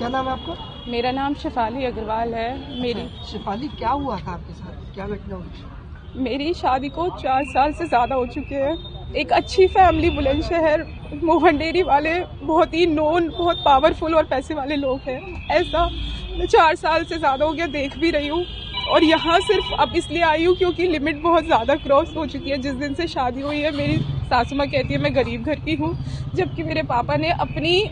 क्या नाम है आपका? मेरा नाम शेफाली अग्रवाल है। मेरी शेफाली, क्या हुआ था आपके साथ, क्या घटना हुई? मेरी शादी को 4 साल से ज़्यादा हो चुके हैं। एक अच्छी फैमिली, बुलंदशहर मोहन डेयरी वाले बहुत ही नोन, बहुत पावरफुल और पैसे वाले लोग हैं। ऐसा मैं 4 साल से ज़्यादा हो गया देख भी रही हूँ, और यहाँ सिर्फ अब इसलिए आई हूँ क्योंकि लिमिट बहुत ज़्यादा क्रॉस हो चुकी है। जिस दिन से शादी हुई है, मेरी सासू माँ कहती है मैं गरीब घर की हूँ, जबकि मेरे पापा ने अपनी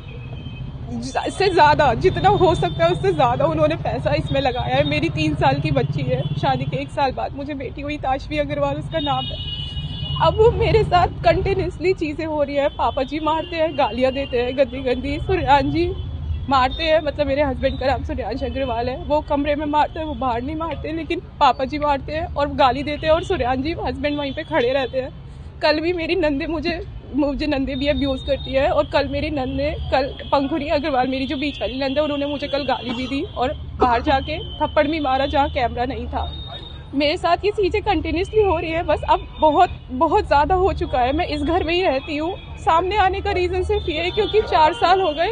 से ज़्यादा, जितना हो सकता है उससे ज़्यादा उन्होंने पैसा इसमें लगाया है। मेरी 3 साल की बच्ची है, शादी के 1 साल बाद मुझे बेटी हुई, ताशवी अग्रवाल उसका नाम है। अब वो मेरे साथ कंटिन्यूसली चीज़ें हो रही है। पापा जी मारते हैं, गालियाँ देते हैं गंदी गंदी। सुरयान जी मारते हैं, मतलब मेरे हस्बैंड का नाम सुरयांश अग्रवाल है। वो कमरे में मारते हैं, वो बाहर नहीं मारते, लेकिन पापा जी मारते हैं और गाली देते हैं, और सुरयान जी हस्बैंड वहीं पे खड़े रहते हैं। कल भी मेरी नंदे मुझे नंदे भी अब्यूज़ करती है, और कल मेरी नंदे, कल पंखुरी अग्रवाल मेरी जो बीच वाली नंद है, उन्होंने मुझे कल गाली भी दी और बाहर जाके थप्पड़ भी मारा जहाँ कैमरा नहीं था। मेरे साथ ये चीज़ें कंटिन्यूसली हो रही है। बस अब बहुत बहुत ज़्यादा हो चुका है। मैं इस घर में ही रहती हूँ। सामने आने का रीज़न सिर्फ ये है क्योंकि 4 साल हो गए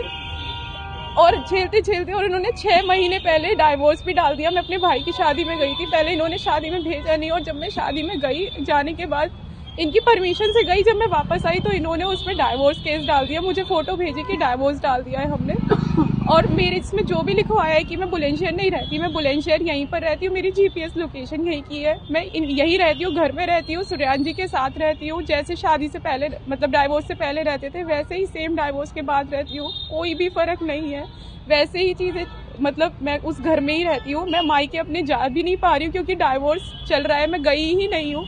और झेलते झेलते, और इन्होंने 6 महीने पहले डाइवोर्स भी डाल दिया। मैं अपने भाई की शादी में गई थी, पहले इन्होंने शादी में भेजा नहीं, और जब मैं शादी में गई, जाने के बाद इनकी परमिशन से गई, जब मैं वापस आई तो इन्होंने उसमें डाइवोर्स केस डाल दिया। मुझे फोटो भेजी कि डाइवोर्स डाल दिया है हमने, और मेरे इसमें जो भी लिखवाया है कि मैं बुलंदशहर नहीं रहती, मैं बुलंदशहर यहीं पर रहती हूँ। मेरी जीपीएस लोकेशन यहीं की है, मैं यहीं रहती हूँ, घर में रहती हूँ, सुरयान जी के साथ रहती हूँ। जैसे शादी से पहले, मतलब डाइवोर्स से पहले रहते थे, वैसे ही सेम डाइवोर्स के बाद रहती हूँ। कोई भी फर्क नहीं है, वैसे ही चीज़ें, मतलब मैं उस घर में ही रहती हूँ। मैं मायके अपने जा भी नहीं पा रही हूँ क्योंकि डाइवोर्स चल रहा है, मैं गई ही नहीं हूँ।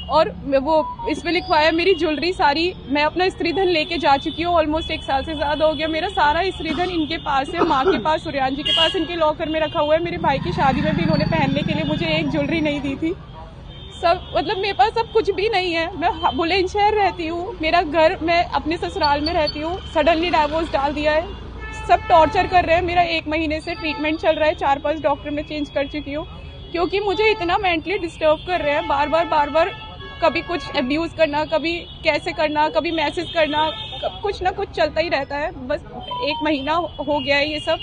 और वो इसमें लिखवाया मेरी ज्वेलरी सारी, मैं अपना स्त्री धन लेके जा चुकी हूँ। ऑलमोस्ट 1 साल से ज़्यादा हो गया। मेरा सारा स्त्री धन इनके पास है, माँ के पास, सुरयान जी के पास, इनके लॉकर में रखा हुआ है। मेरे भाई की शादी में भी इन्होंने पहनने के लिए मुझे एक ज्वेलरी नहीं दी थी। सब, मतलब मेरे पास सब कुछ भी नहीं है। मैं बुलंदशहर रहती हूँ, मेरा घर, मैं अपने ससुराल में रहती हूँ। सडनली डाइवोर्स डाल दिया है, सब टॉर्चर कर रहे हैं। मेरा 1 महीने से ट्रीटमेंट चल रहा है, 4-5 डॉक्टर में चेंज कर चुकी हूँ, क्योंकि मुझे इतना मेंटली डिस्टर्ब कर रहे हैं। बार बार कभी कुछ अब्यूज़ करना, कभी कैसे करना, कभी मैसेज करना, कुछ ना कुछ चलता ही रहता है। बस 1 महीना हो गया है ये सब।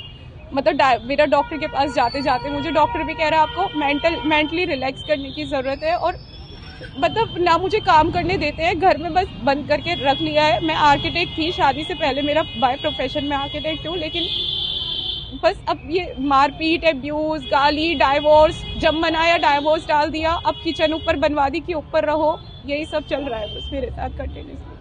मतलब मेरा डॉक्टर के पास जाते जाते मुझे डॉक्टर भी कह रहा है आपको मेंटली रिलैक्स करने की ज़रूरत है, और मतलब ना मुझे काम करने देते हैं, घर में बस बंद करके रख लिया है। मैं आर्किटेक्ट थी, शादी से पहले मेरा बाय प्रोफेशन में आर्किटेक्ट हूँ, लेकिन बस अब ये मारपीट, अब्यूज़, गाली, डाइवोर्स, जब मनाया डाइवोर्स डाल दिया, अब किचन ऊपर बनवा दी कि ऊपर रहो, यही सब चल रहा है बस मेरे साथ कंटिन्यूसली।